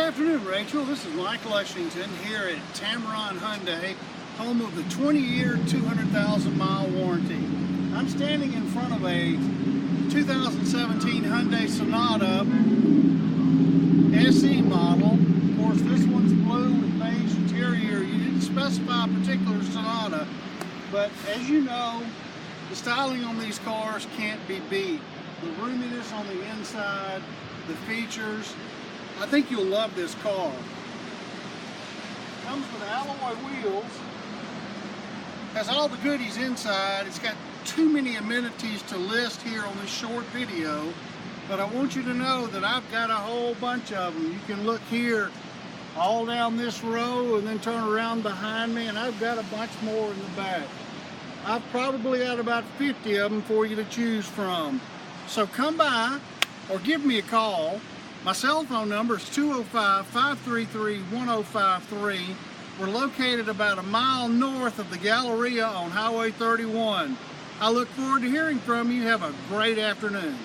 afternoon, Rachel. This is Mike Lushington here at Tameron Hyundai, home of the 20-year, 200,000-mile warranty. I'm standing in front of a 2017 Hyundai Sonata SE model. Of course, this one's blue with beige interior. You didn't specify a particular Sonata, but as you know, the styling on these cars can't be beat. The roominess on the inside, the features. I think you'll love this car. Comes with alloy wheels. Has all the goodies inside. It's got too many amenities to list here on this short video, but I want you to know that I've got a whole bunch of them. You can look here all down this row and then turn around behind me, and I've got a bunch more in the back. I've probably got about 50 of them for you to choose from. So come by or give me a call. My cell phone number is 205-533-1053. We're located about a mile north of the Galleria on Highway 31. I look forward to hearing from you. Have a great afternoon.